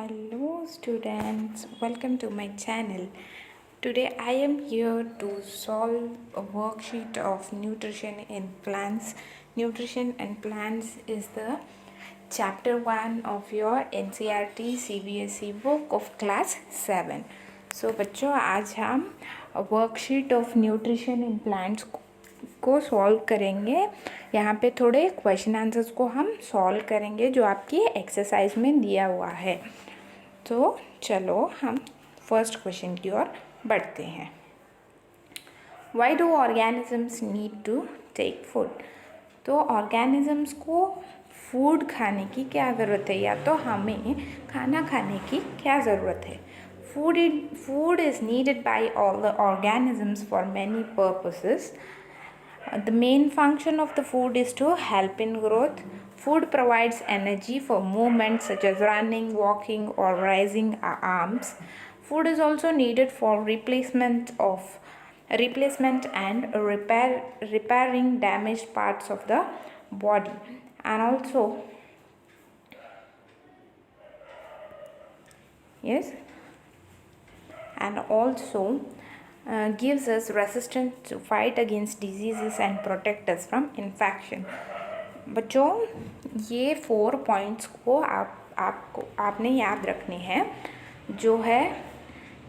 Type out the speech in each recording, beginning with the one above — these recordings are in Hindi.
Hello students, welcome to my channel. Today I am here to solve a worksheet of nutrition in plants. Nutrition and plants is the chapter 1 of your NCERT CBSE book of class 7. So बच्चों आज हम worksheet of nutrition in plants को सॉल्व करेंगे। यहाँ पे थोड़े क्वेश्चन आंसर्स को हम सॉल्व करेंगे जो आपकी एक्सरसाइज में दिया हुआ है। तो चलो हम फर्स्ट क्वेश्चन की ओर बढ़ते हैं। Why do organisms need to take food? तो ऑर्गेनिजम्स को फूड खाने की क्या ज़रूरत है, या तो हमें खाना खाने की क्या ज़रूरत है। Food is needed by all the organisms for many purposes. The main function of the food is to help in growth. Food provides energy for movements such as running, walking, or raising arms. Food is also needed for replacement and repairing damaged parts of the body, and also gives us resistance to fight against diseases and protect us from infection. बच्चों ये 4 पॉइंट्स को आपने याद रखने हैं। जो है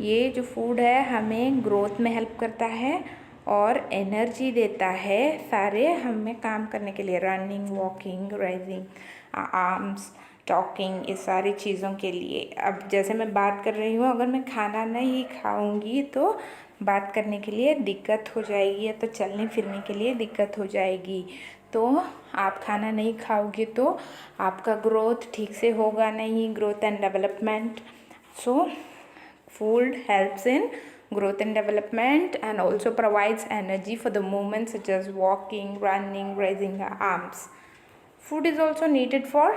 ये जो फूड है हमें ग्रोथ में हेल्प करता है और एनर्जी देता है सारे हमें काम करने के लिए, running, walking, rising arms, talking, इस सारी चीज़ों के लिए। अब जैसे मैं बात कर रही हूँ, अगर मैं खाना नहीं खाऊंगी तो बात करने के लिए दिक्कत हो जाएगी, या तो चलने फिरने के लिए दिक्कत हो जाएगी। तो आप खाना नहीं खाओगे तो आपका ग्रोथ ठीक से होगा नहीं, growth and development. So food helps in growth and development and also provides energy for the movements such as walking, running, raising arms. Food is also needed for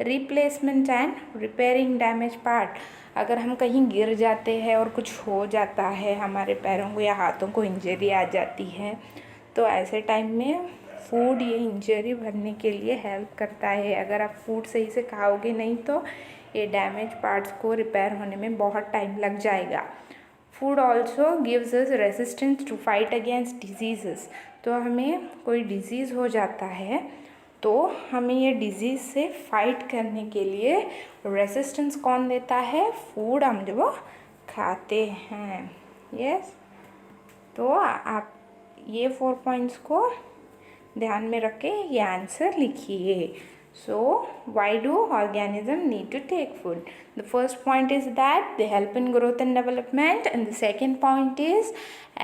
replacement and repairing damaged part. अगर हम कहीं गिर जाते हैं और कुछ हो जाता है, हमारे पैरों को या हाथों को इंजरी आ जाती है, तो ऐसे टाइम में फूड ये इंजरी भरने के लिए हेल्प करता है। अगर आप फूड सही से खाओगे नहीं तो ये डैमेज पार्ट्स को रिपेयर होने में बहुत टाइम लग जाएगा। Food also gives us resistance to fight against diseases. तो हमें कोई डिजीज़ हो जाता है तो हमें ये डिजीज़ से फाइट करने के लिए रेसिस्टेंस कौन देता है? फूड हम जो वो खाते हैं। यस, तो आप ये 4 पॉइंट्स को ध्यान में रख के ये आंसर लिखिए। So, why do organisms need to take food? The first point is that they help in growth and development, and the second point is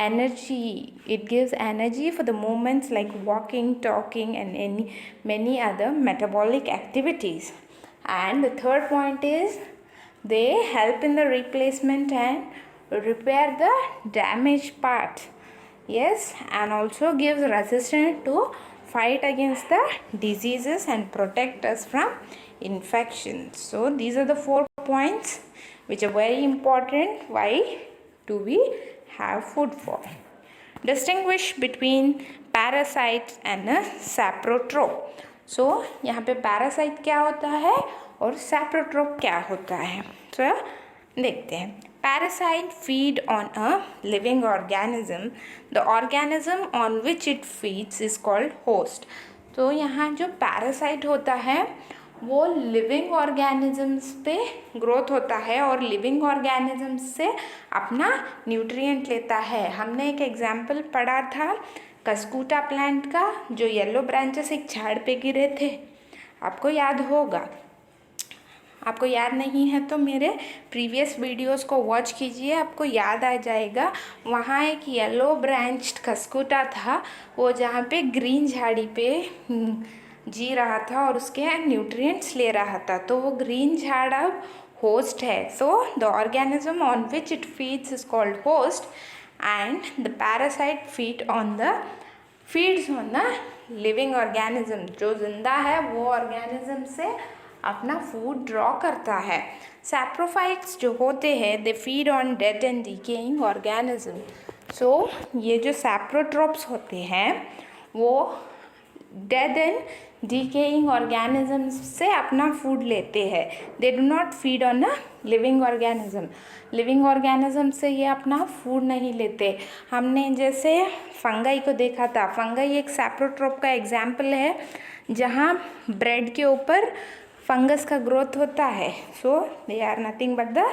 energy. It gives energy for the movements like walking, talking, and many other metabolic activities. And the third point is they help in the replacement and repair the damaged part. Yes, and also gives resistance to fight against the diseases and protect us from infections. So these are the 4 points which are very important. Why do we have food for? Distinguish between parasites and a saprotroph. So यहाँ पे parasite क्या होता है और saprotroph क्या होता है, तो देखते हैं। Parasite feed on a living organism. The organism on which it feeds is called host. तो यहाँ जो parasite होता है वो लिविंग ऑर्गेनिजम्स पे ग्रोथ होता है और लिविंग ऑर्गेनिजम्स से अपना न्यूट्रिएंट लेता है। हमने एक एग्जाम्पल पढ़ा था कस्कूटा प्लांट का, जो येलो ब्रांचेस एक झाड़ पे गिरे थे, आपको याद होगा। आपको याद नहीं है तो मेरे प्रीवियस वीडियोस को वॉच कीजिए, आपको याद आ जाएगा। वहाँ एक येलो ब्रांच्ड कस्कूटा था, वो जहाँ पे ग्रीन झाड़ी पे जी रहा था और उसके न्यूट्रिएंट्स ले रहा था। तो वो ग्रीन झाड़ अब होस्ट है। So the organism on which it feeds is called host, and the parasite feeds on the living organism. जो जिंदा है वो ऑर्गेनिज्म से अपना फूड ड्रॉ करता है। सैप्रोफाइट्स जो होते हैं they feed on dead and decaying organism. So ये जो सैप्रोट्रोप्स होते हैं वो डेड एंड डिकेइंग ऑर्गेनिजम्स से अपना फूड लेते हैं. They do not feed on a living organism. Living organism से ये अपना फूड नहीं लेते. हमने जैसे फंगाई को देखा था. फंगाई एक सैप्रोट्रोप का एग्जाम्पल है जहाँ ब्रेड के ऊपर फंगस का ग्रोथ होता है. So they are nothing but the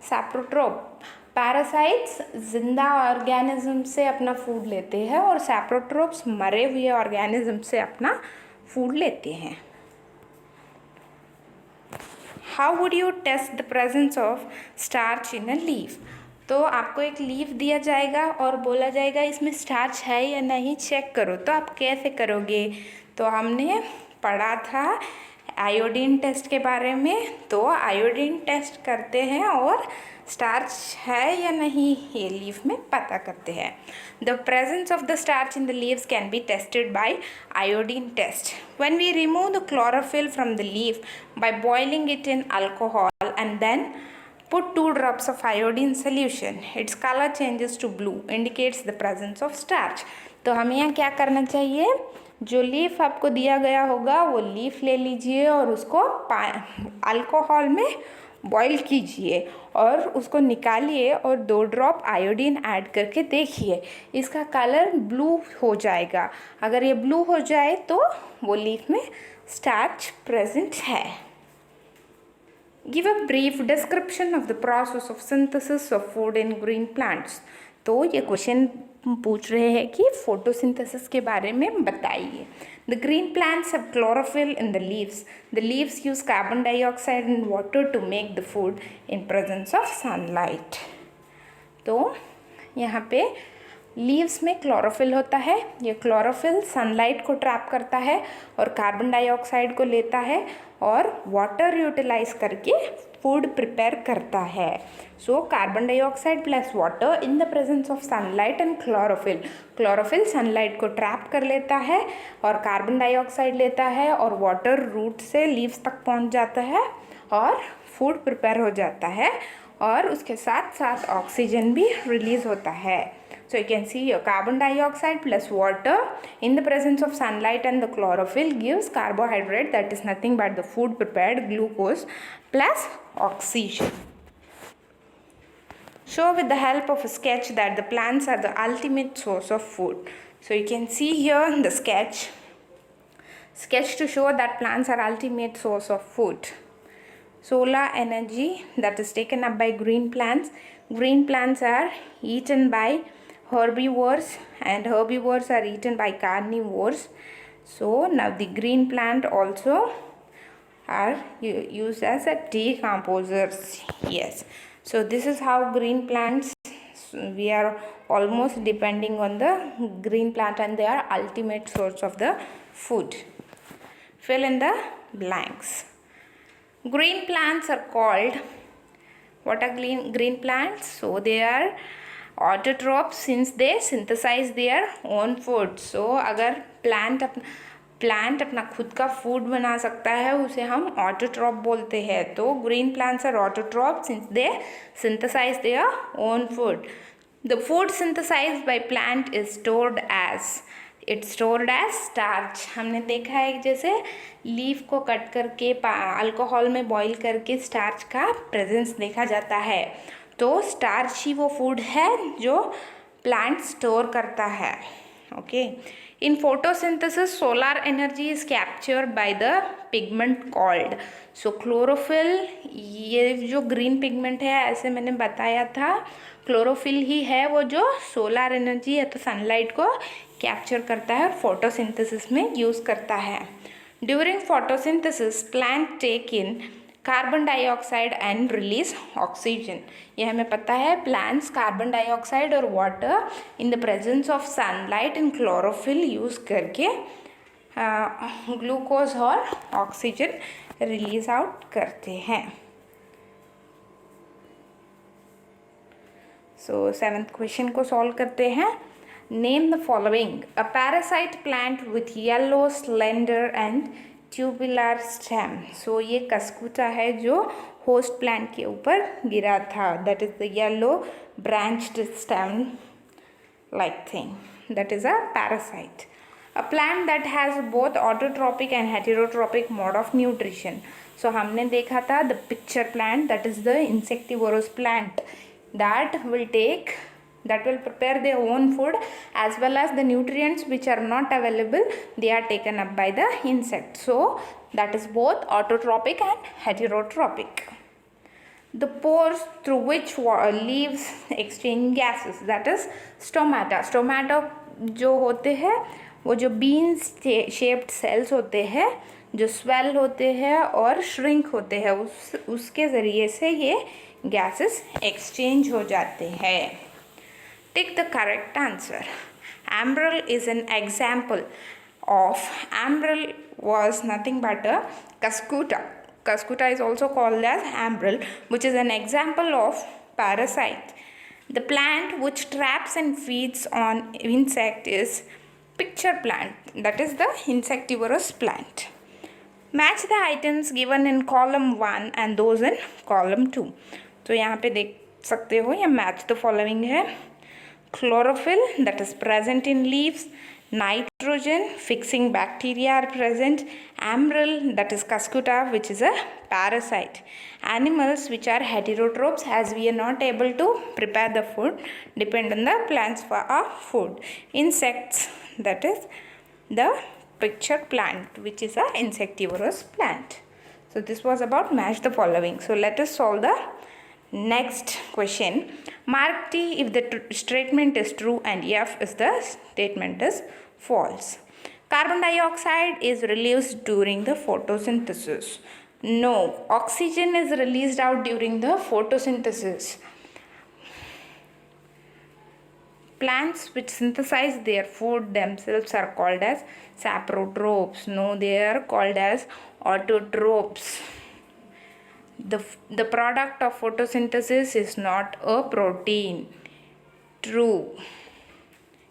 saprotroph. Parasites जिंदा ऑर्गेनिज्म से अपना फूड लेते हैं और सैप्रोट्रोप्स मरे हुए ऑर्गेनिज्म से अपना फूड लेते हैं. How would you test the presence of starch in a leaf. तो आपको एक लीफ दिया जाएगा और बोला जाएगा इसमें स्टार्च है या नहीं चेक करो. तो आप कैसे करोगे. तो हमने पढ़ा था आयोडीन टेस्ट के बारे में. तो आयोडीन टेस्ट करते हैं और स्टार्च है या नहीं ये लीफ में पता करते हैं. The presence of the starch in the leaves can be tested by iodine test. When we remove the chlorophyll from the leaf by boiling it in alcohol and then put 2 drops of iodine solution, its color changes to blue, indicates the presence of starch. तो हमें यहाँ क्या करना चाहिए. जो लीफ आपको दिया गया होगा वो लीफ ले लीजिए और उसको अल्कोहल में बॉईल कीजिए और उसको निकालिए और 2 ड्रॉप आयोडीन ऐड करके देखिए. इसका कलर ब्लू हो जाएगा. अगर ये ब्लू हो जाए तो वो लीफ में स्टार्च प्रेजेंट है. Give a brief description of the process of synthesis of food in green plants. तो ये क्वेश्चन पूछ रहे हैं कि फोटोसिंथेसिस के बारे में बताइए. The green plants have chlorophyll in the leaves. The leaves use carbon dioxide and water to make the food in presence of sunlight. तो यहाँ पे लीव्स में क्लोरोफिल होता है. ये क्लोरोफिल सनलाइट को ट्रैप करता है और कार्बन डाइऑक्साइड को लेता है और वाटर यूटिलाइज करके फूड प्रिपेयर करता है. So carbon dioxide plus water in the presence of sunlight and chlorophyll. Chlorophyll sunlight को ट्रैप कर लेता है और कार्बन डाइऑक्साइड लेता है और वाटर रूट से लीव्स तक पहुंच जाता है और फूड प्रिपेयर हो जाता है और उसके साथ साथ ऑक्सीजन भी रिलीज होता है. So you can see your carbon dioxide plus water in the presence of sunlight and the chlorophyll gives carbohydrate, that is nothing but the food prepared glucose plus oxygen. Show with the help of a sketch that the plants are the ultimate source of food. So you can see here the sketch to show that plants are ultimate source of food. Solar energy that is taken up by green plants. Green plants are eaten by herbivores and herbivores are eaten by carnivores. So now the green plant also are used as a decomposers. Yes. So this is how green plants, we are almost depending on the green plant and they are ultimate source of the food. Fill in the blanks. Green plants are called, what are green plants? So they are autotrophs since they synthesize their own food. So अगर प्लांट अपना खुद का फूड बना सकता है उसे हम ऑटोट्रॉप बोलते हैं. तो green plants are autotroph since they synthesise their own food. The food synthesised by plant is stored as starch. हमने देखा है जैसे लीफ को कट करके अल्कोहल में बॉईल करके स्टार्च का प्रेजेंस देखा जाता है. तो स्टार्च ही वो फूड है जो प्लांट स्टोर करता है. Okay. In photosynthesis solar energy is captured by the pigment called. So chlorophyll, ये जो ग्रीन पिगमेंट है ऐसे मैंने बताया था, क्लोरोफिल ही है वो जो सोलर एनर्जी या तो सनलाइट को कैप्चर करता है और फोटोसिंथेसिस में यूज़ करता है. During photosynthesis plant take in carbon dioxide and release oxygen. ये हमें पता है प्लांट्स कार्बन डाइऑक्साइड और water in the presence of sunlight and chlorophyll use करके ग्लूकोज और ऑक्सीजन रिलीज आउट करते हैं. सो 7th क्वेश्चन को सॉल्व करते हैं. Name the following. A parasite plant with yellow slender and tubular stem. So ये कस्कुटा है जो होस्ट प्लांट के ऊपर गिरा था. That is the yellow branched stem like thing. That is a parasite. A plant that has both autotrophic and heterotrophic mode of nutrition. So हमने देखा था the picture plant, that is the insectivorous plant that will prepare their own food, as well as the nutrients which are not available, they are taken up by the insect. So that is both autotrophic and heterotrophic. The pores through which leaves exchange gases, that is stomata. Stomata जो होते हैं वो जो बीन शेप्ड सेल्स होते हैं जो स्वेल होते हैं और श्रिंक होते हैं, उसके ज़रिए से ये गैसेस एक्सचेंज हो जाते हैं. Take the correct answer. Ambryl is an example of, Ambryl was nothing but a cuscuta. Cuscuta is also called as Ambryl, which is an example of parasite. The plant which traps and feeds on insect is picture plant, that is the insectivorous plant. Match the items given in column 1 and those in column 2. तो यहाँ पे देख सकते हो ये match the following है. Chlorophyll, that is present in leaves. Nitrogen, fixing bacteria are present. Ambryl, that is cuscuta, which is a parasite. Animals which are heterotrophs, as we are not able to prepare the food, depend on the plants for our food. Insects, that is the picture plant, which is a insectivorous plant. So this was about match the following. So let us solve the next question. Mark T if the statement is true and F if the statement is false. Carbon dioxide is released during the photosynthesis. No, oxygen is released out during the photosynthesis. Plants which synthesize their food themselves are called as saprotrophs. No, they are called as autotrophs. The product of photosynthesis is not a protein. True.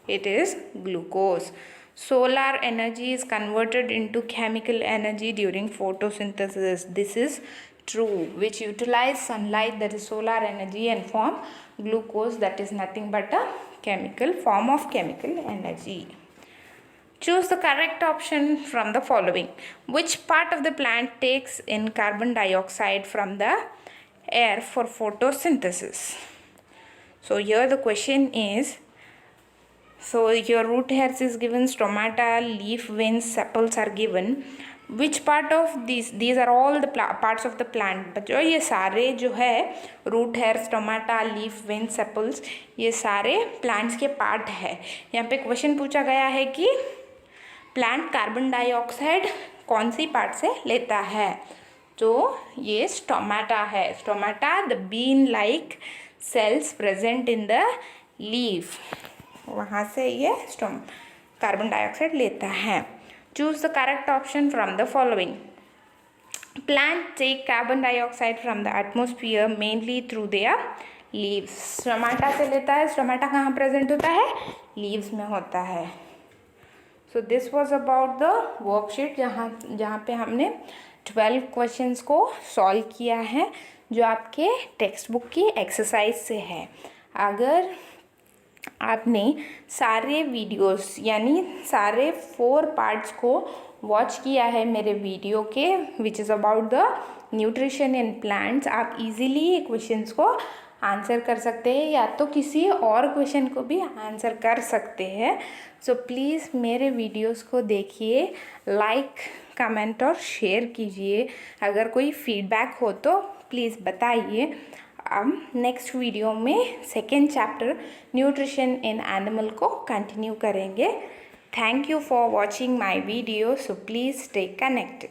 It is glucose. Solar energy is converted into chemical energy during photosynthesis. This is true, which utilize sunlight, that is solar energy, and form glucose, that is nothing but a chemical form of chemical energy. Choose the correct option from the following. Which part of the plant takes in carbon dioxide from the air for photosynthesis? So here the question is, so your root hairs is given, stomata, leaf veins, sepals are given. Which part of these are all the parts of the plant. बच्चों ये सारे जो है root hair, stomata, leaf vein, sepals, ये सारे प्लांट्स के पार्ट है. यहाँ पे क्वेश्चन पूछा गया है कि प्लांट कार्बन डाइऑक्साइड कौन सी पार्ट से लेता है. तो ये स्टोमाटा है. Stomata the bean like cells present in the leaf, वहाँ से ये कार्बन डाइऑक्साइड लेता है. Choose the correct option from the following. Plants take carbon dioxide from the atmosphere mainly through their leaves. Stomata से लेता है. स्टोमाटा कहाँ प्रेजेंट होता है? लीव्स में होता है. So this was about the worksheet जहाँ पे हमने 12 क्वेश्चंस को सॉल्व किया है, जो आपके टेक्स्ट बुक की एक्सरसाइज से है. अगर आपने सारे वीडियोस यानी सारे 4 पार्ट्स को वॉच किया है मेरे वीडियो के, which is about the nutrition in plants, आप इजीली ये क्वेश्चंस को आंसर कर सकते हैं या तो किसी और क्वेश्चन को भी आंसर कर सकते हैं. सो प्लीज़ मेरे वीडियोस को देखिए, लाइक, कमेंट और शेयर कीजिए. अगर कोई फीडबैक हो तो प्लीज़ बताइए. अब नेक्स्ट वीडियो में second chapter nutrition in animal को कंटिन्यू करेंगे. Thank you for watching my video. So please stay connected.